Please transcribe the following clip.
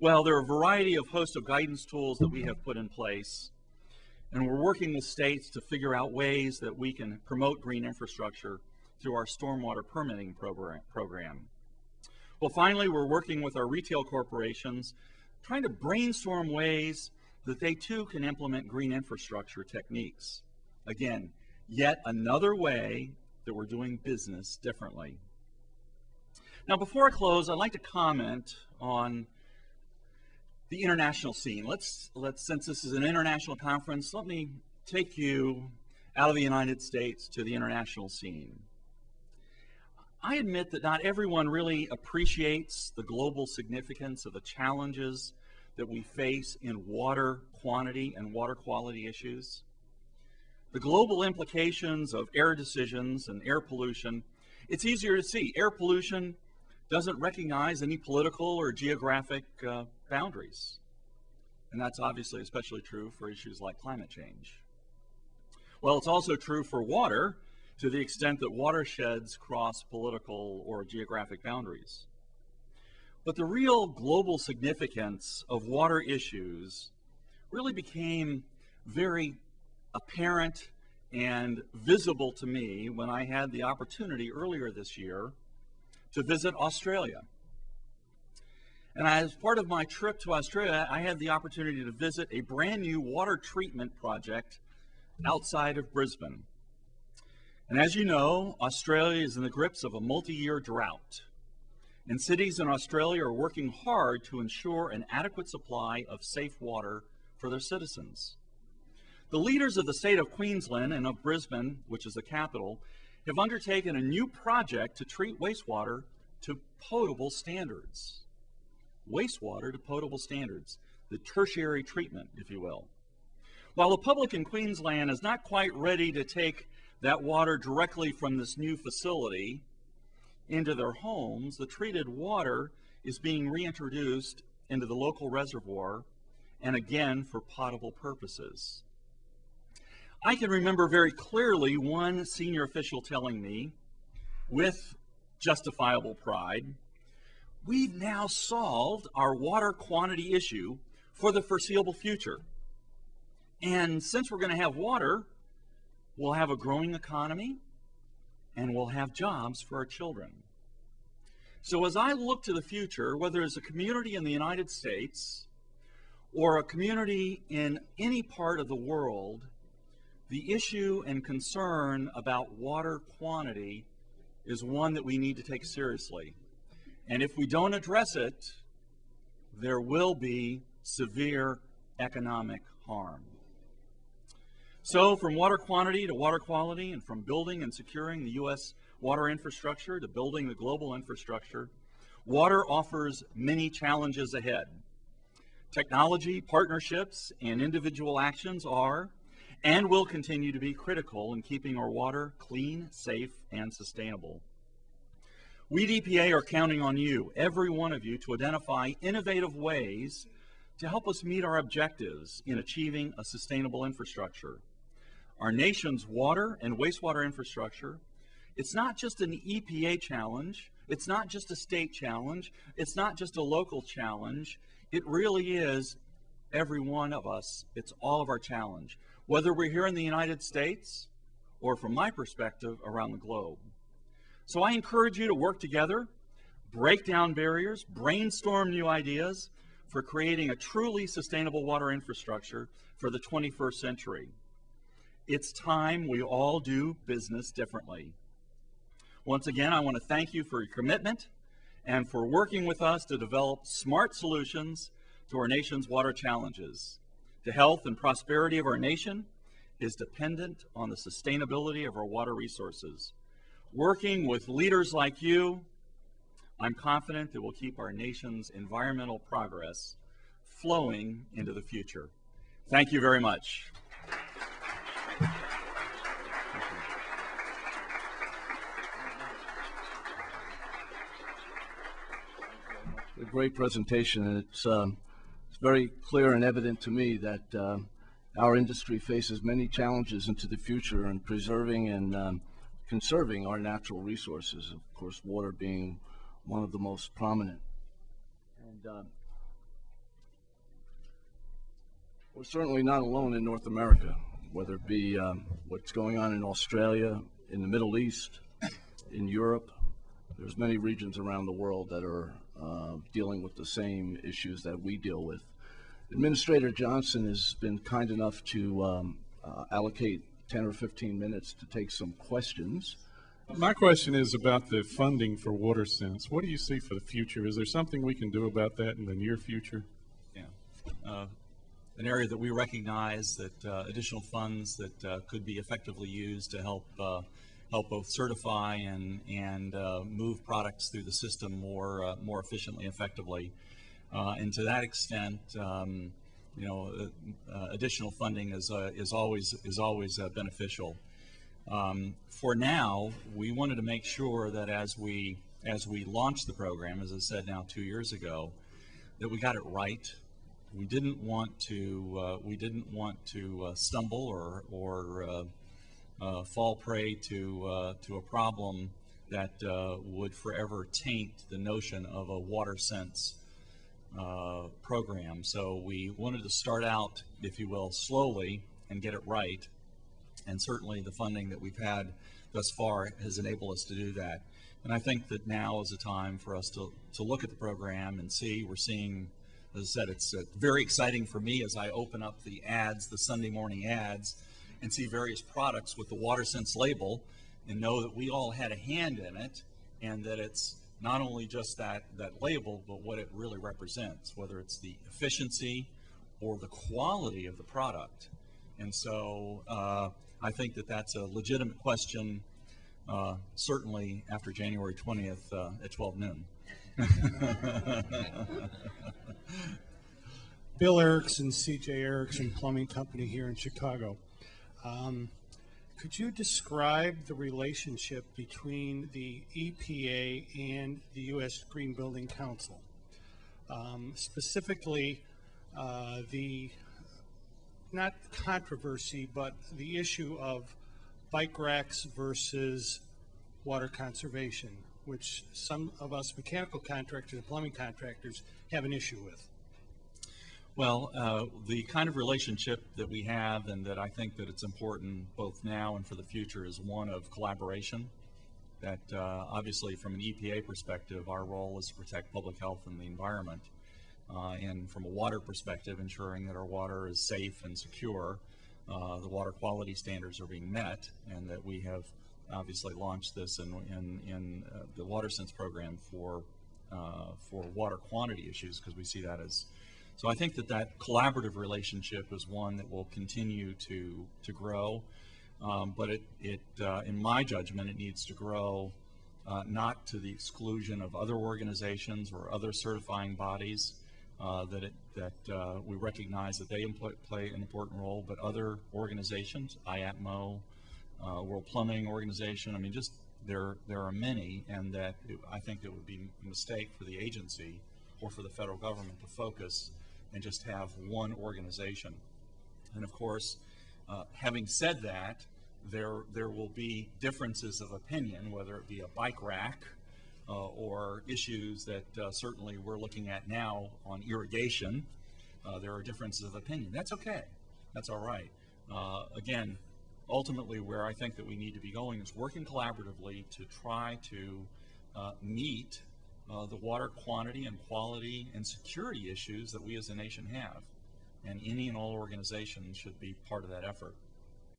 Well, there are a variety of host of guidance tools that we have put in place, and we're working with states to figure out ways that we can promote green infrastructure through our stormwater permitting program. Well, finally, we're working with our retail corporations, trying to brainstorm ways that they too can implement green infrastructure techniques. Again, yet another way that we're doing business differently. Now, before I close, I'd like to comment on the international scene. Since this is an international conference, let me take you out of the United States to the international scene. I admit that not everyone really appreciates the global significance of the challenges that we face in water quantity and water quality issues. The global implications of air decisions and air pollution, it's easier to see. Air pollution doesn't recognize any political or geographic boundaries. And that's obviously especially true for issues like climate change. Well, it's also true for water to the extent that watersheds cross political or geographic boundaries. But the real global significance of water issues really became very apparent and visible to me when I had the opportunity earlier this year to visit Australia. And as part of my trip to Australia, I had the opportunity to visit a brand new water treatment project outside of Brisbane. And as you know, Australia is in the grips of a multi-year drought. And cities in Australia are working hard to ensure an adequate supply of safe water for their citizens. The leaders of the state of Queensland and of Brisbane, which is the capital, have undertaken a new project to treat wastewater to potable standards. Wastewater to potable standards, the tertiary treatment, if you will. While the public in Queensland is not quite ready to take that water directly from this new facility into their homes, the treated water is being reintroduced into the local reservoir and again for potable purposes. I can remember very clearly one senior official telling me, with justifiable pride, we've now solved our water quantity issue for the foreseeable future. And since we're going to have water, we'll have a growing economy and we'll have jobs for our children. So as I look to the future, whether it's a community in the United States or a community in any part of the world, the issue and concern about water quantity is one that we need to take seriously. And if we don't address it, there will be severe economic harm. So from water quantity to water quality, and from building and securing the U.S. water infrastructure to building the global infrastructure, water offers many challenges ahead. Technology, partnerships, and individual actions are and will continue to be critical in keeping our water clean, safe, and sustainable. We at EPA are counting on you, every one of you, to identify innovative ways to help us meet our objectives in achieving a sustainable infrastructure. Our nation's water and wastewater infrastructure, it's not just an EPA challenge, it's not just a state challenge, it's not just a local challenge, it really is every one of us, it's all of our challenge, whether we're here in the United States or, from my perspective, around the globe. So I encourage you to work together, break down barriers, brainstorm new ideas for creating a truly sustainable water infrastructure for the 21st century. It's time we all do business differently. Once again, I want to thank you for your commitment and for working with us to develop smart solutions to our nation's water challenges. The health and prosperity of our nation is dependent on the sustainability of our water resources. Working with leaders like you, I'm confident that we'll keep our nation's environmental progress flowing into the future. Thank you very much. A great presentation, and it's very clear and evident to me that our industry faces many challenges into the future in preserving and conserving our natural resources, of course water being one of the most prominent. And We're certainly not alone in North America, whether it be what's going on in Australia, in the Middle East, in Europe. There's many regions around the world that are dealing with the same issues that we deal with. Administrator Johnson has been kind enough to allocate 10 or 15 minutes to take some questions. My question is about the funding for WaterSense. What do you see for the future? Is there something we can do about that in the near future? Yeah. An area that we recognize that additional funds that could be effectively used to help both certify and move products through the system more efficiently and effectively. And to that extent, additional funding is always beneficial. For now, we wanted to make sure that as we launched the program, as I said now 2 years ago, that we got it right. We didn't want to stumble or fall prey to a problem that would forever taint the notion of a WaterSense program. So we wanted to start out, if you will, slowly and get it right. And certainly the funding that we've had thus far has enabled us to do that. And I think that now is a time for us to look at the program and see. We're seeing, as I said, it's very exciting for me as I open up the ads, the Sunday morning ads, and see various products with the WaterSense label and know that we all had a hand in it, and that it's not only just that label, but what it really represents, whether it's the efficiency or the quality of the product. And so I think that that's a legitimate question, certainly after January 20th at 12 noon. Bill Erickson, C.J. Erickson Plumbing Company here in Chicago. Could you describe the relationship between the EPA and the U.S. Green Building Council? Specifically, the not controversy, but the issue of bike racks versus water conservation, which some of us mechanical contractors and plumbing contractors have an issue with. Well, the kind of relationship that we have, and that I think that it's important both now and for the future, is one of collaboration. That obviously from an EPA perspective, our role is to protect public health and the environment. And from a water perspective, ensuring that our water is safe and secure, the water quality standards are being met, and that we have obviously launched this in the WaterSense program for water quantity issues, because we see that as. So I think that collaborative relationship is one that will continue to grow, but in my judgment, it needs to grow not to the exclusion of other organizations or other certifying bodies. That we recognize that they play an important role, but other organizations, IAPMO, World Plumbing Organization, I mean, just there are many, and that I think it would be a mistake for the agency or for the federal government to focus and just have one organization. And of course, having said that, there will be differences of opinion, whether it be a bike rack or issues that certainly we're looking at now on irrigation. There are differences of opinion. That's okay. That's all right. Again, ultimately where I think that we need to be going is working collaboratively to try to meet the water quantity and quality and security issues that we as a nation have. And any and all organizations should be part of that effort.